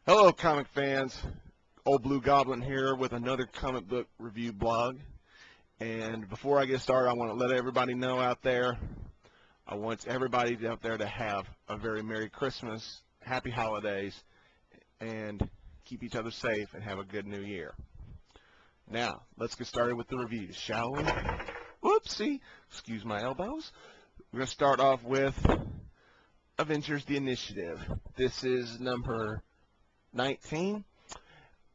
Hello, comic fans. Old Blue Goblin here with another comic book review blog. And before I get started, I want to let everybody know out there, I want everybody out there to have a very Merry Christmas, Happy Holidays, and keep each other safe and have a good New Year. Now, let's get started with the reviews, shall we? Whoopsie. Excuse my elbows. We're going to start off with Avengers the Initiative. This is number 19,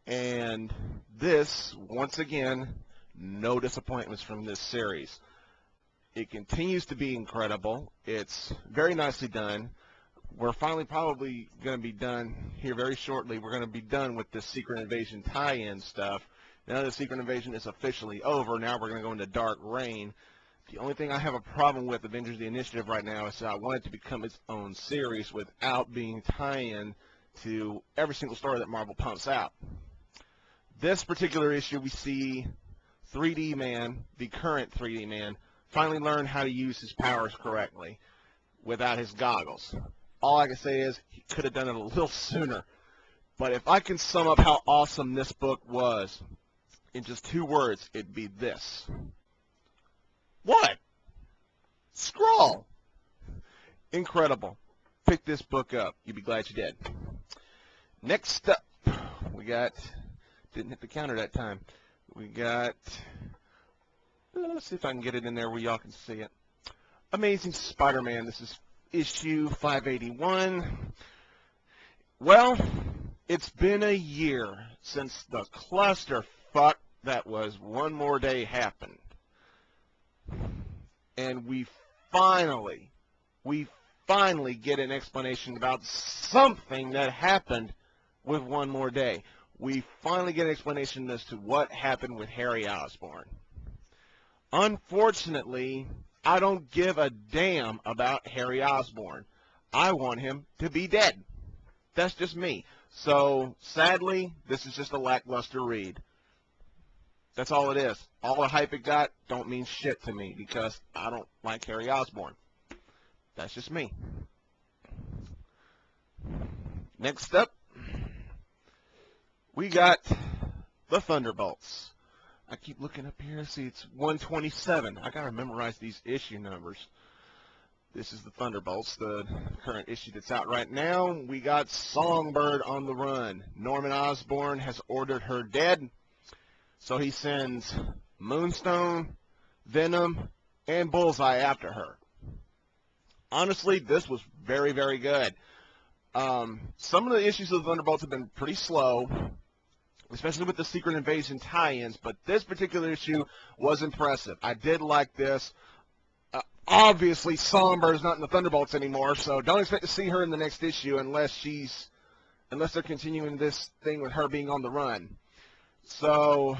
and this, once again, no disappointments from this series. It continues to be incredible. It's very nicely done. We're finally probably going to be done here very shortly. We're going to be done with this Secret Invasion tie-in stuff. Now that the Secret Invasion is officially over, now we're going to go into Dark Reign. The only thing I have a problem with Avengers the Initiative right now is that I want it to become its own series without being tie-in to every single story that Marvel pumps out. This particular issue, we see 3D Man, the current 3D Man, finally learn how to use his powers correctly without his goggles. All I can say is he could have done it a little sooner. But if I can sum up how awesome this book was in just 2 words, it'd be this. What? Scroll! Incredible. Pick this book up. You'll be glad you did. Next up, we got, didn't hit the counter that time, we got, let's see if I can get it in there where y'all can see it. Amazing Spider-Man. This is issue 581. Well, it's been a year since the clusterfuck that was One More Day happened. And we finally get an explanation about something that happened with One More Day. We finally get an explanation as to what happened with Harry Osborn. Unfortunately, I don't give a damn about Harry Osborn. I want him to be dead. That's just me. So, sadly, this is just a lackluster read. That's all it is. All the hype it got don't mean shit to me because I don't like Harry Osborn. That's just me. Next up, we got the Thunderbolts. I keep looking up here. See, it's 127. I gotta memorize these issue numbers. This is the Thunderbolts, the current issue that's out right now. We got Songbird on the run. Norman Osborn has ordered her dead, so he sends Moonstone, Venom, and Bullseye after her. Honestly, this was very, very good. Some of the issues of the Thunderbolts have been pretty slow, especially with the Secret Invasion tie-ins, but this particular issue was impressive. I did like this. Obviously, Songbird is not in the Thunderbolts anymore, so don't expect to see her in the next issue unless they're continuing this thing with her being on the run. So,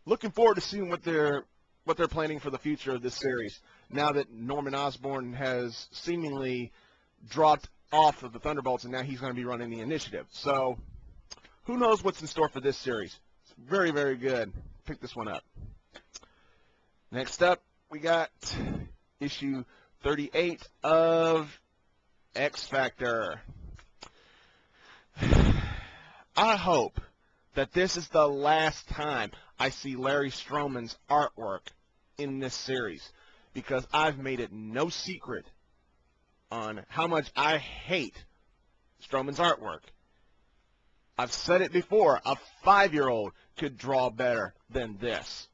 looking forward to seeing what they're planning for the future of this series. Now that Norman Osborn has seemingly dropped off of the Thunderbolts, and now he's going to be running the Initiative. So, who knows what's in store for this series? It's very, very good. Pick this one up. Next up, we got issue 38 of X Factor. I hope that this is the last time I see Larry Stroman's artwork in this series, because I've made it no secret on how much I hate Stroman's artwork. I've said it before, a 5-year-old could draw better than this.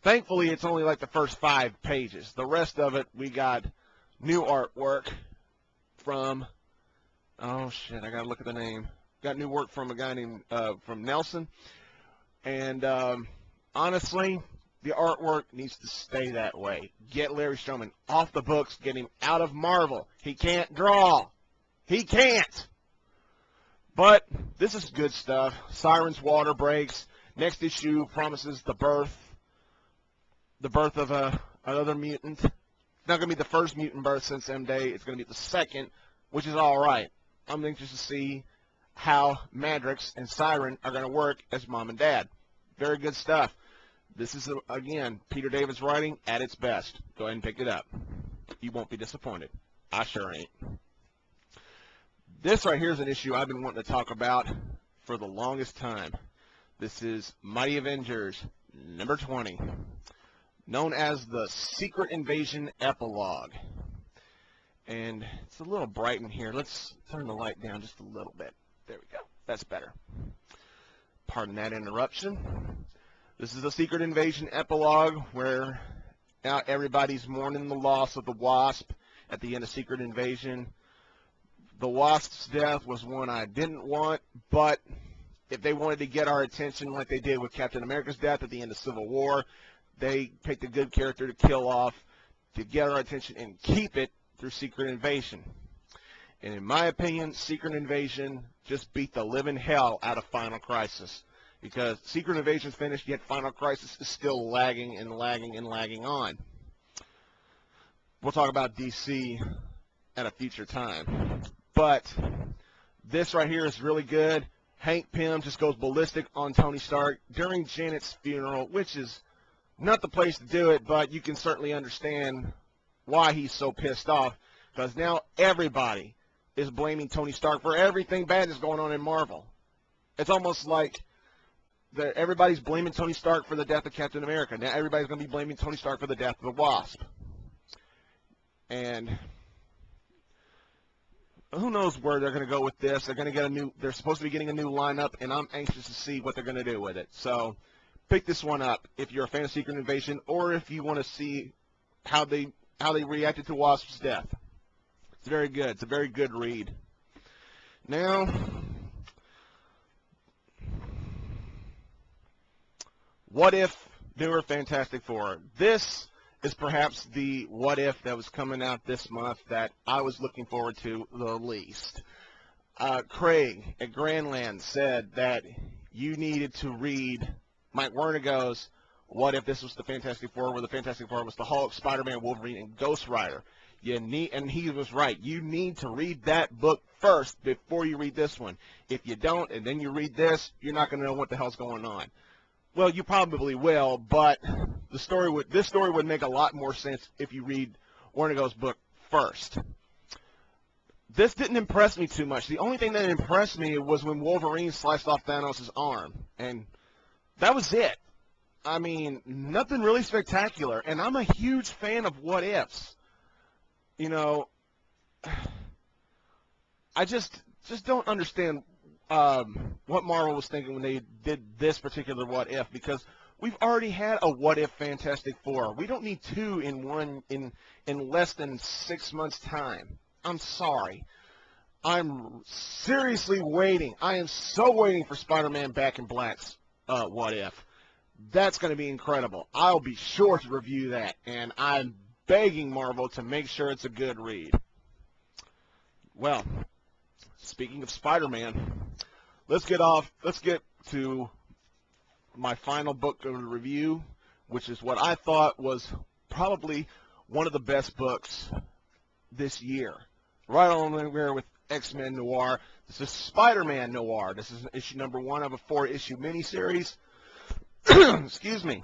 Thankfully, it's only like the first 5 pages. The rest of it, we got new artwork from, oh shit, I gotta look at the name. Got new work from a guy named, from Nelson. And honestly, the artwork needs to stay that way. Get Larry Stroman off the books. Get him out of Marvel. He can't draw. He can't. But this is good stuff. Siren's water breaks. Next issue promises the birth of another mutant. It's not going to be the first mutant birth since M-Day. It's going to be the second, which is all right. I'm anxious to see how Madrox and Siren are going to work as mom and dad. Very good stuff. This is, again, Peter David's writing at its best. Go ahead and pick it up. You won't be disappointed. I sure ain't. This right here is an issue I've been wanting to talk about for the longest time. This is Mighty Avengers number 20, known as the Secret Invasion Epilogue. And it's a little bright in here. Let's turn the light down just a little bit. There we go. That's better. Pardon that interruption. This is the Secret Invasion Epilogue, where now everybody's mourning the loss of the Wasp at the end of Secret Invasion. The Wasp's death was one I didn't want, but if they wanted to get our attention like they did with Captain America's death at the end of Civil War, they picked a good character to kill off to get our attention and keep it through Secret Invasion. And in my opinion, Secret Invasion just beat the living hell out of Final Crisis, because Secret Invasion's finished, yet Final Crisis is still lagging and lagging and lagging on. We'll talk about DC at a future time. But this right here is really good. Hank Pym just goes ballistic on Tony Stark during Janet's funeral, which is not the place to do it, but you can certainly understand why he's so pissed off, because now everybody is blaming Tony Stark for everything bad that's going on in Marvel. It's almost like everybody's blaming Tony Stark for the death of Captain America. Now everybody's going to be blaming Tony Stark for the death of the Wasp. And who knows where they're going to go with this. They're supposed to be getting a new lineup, and I'm anxious to see what they're going to do with it. So pick this one up if you're a fan of Secret Invasion, or if you want to see how they reacted to Wasp's death. It's very good. It's a very good read. Now, What If Newer Fantastic Four? This is perhaps the what if that was coming out this month that I was looking forward to the least. Craig at Grandland said that you needed to read Mike Wernigo's What If This Was the Fantastic Four, where the Fantastic Four was the Hulk, Spider-Man, Wolverine, and Ghost Rider. And he was right. You need to read that book first before you read this one. If you don't, and then you read this, you're not going to know what the hell's going on. Well, you probably will, but this story would make a lot more sense if you read Wernigo's book first. This didn't impress me too much. The only thing that impressed me was when Wolverine sliced off Thanos' arm, and that was it. I mean, nothing really spectacular, and I'm a huge fan of what ifs. You know, I just don't understand what Marvel was thinking when they did this particular what if, because we've already had a what if Fantastic Four. We don't need two in less than 6 months' time. I'm sorry. I'm seriously waiting. I am so waiting for Spider-Man Back in Black's what if. That's going to be incredible. I'll be sure to review that, and I'm begging Marvel to make sure it's a good read. Well, speaking of Spider-Man, let's get to my final book of review, which is what I thought was probably one of the best books this year. Right on there with X-Men Noir. This is Spider-Man Noir. This is issue number 1 of a 4-issue miniseries. Excuse me.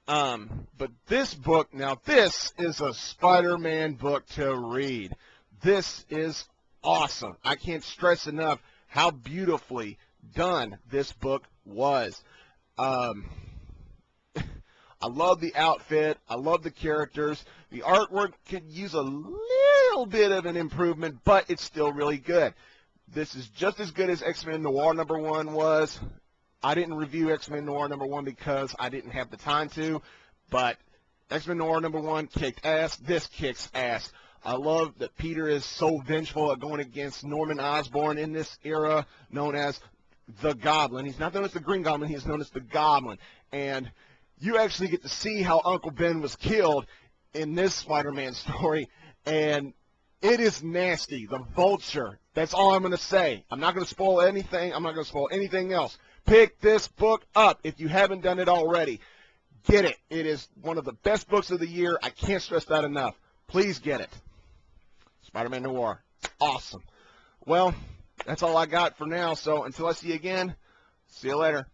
But this book, now this is a Spider-Man book to read. This is awesome. I can't stress enough how beautifully done this book was. I love the outfit. I love the characters. The artwork could use a little bit of an improvement, but it's still really good. This is just as good as X-Men Noir number 1 was. I didn't review X-Men Noir number 1 because I didn't have the time to, but X-Men Noir number 1 kicked ass. This kicks ass. I love that Peter is so vengeful at going against Norman Osborn in this era, known as the Goblin. He's not known as the Green Goblin. He is known as the Goblin. And you actually get to see how Uncle Ben was killed in this Spider-Man story, and it is nasty. The Vulture. That's all I'm going to say. I'm not going to spoil anything. I'm not going to spoil anything else. Pick this book up if you haven't done it already. Get it. It is one of the best books of the year. I can't stress that enough. Please get it. Spider-Man Noir. Awesome. Well, that's all I got for now. So until I see you again, see you later.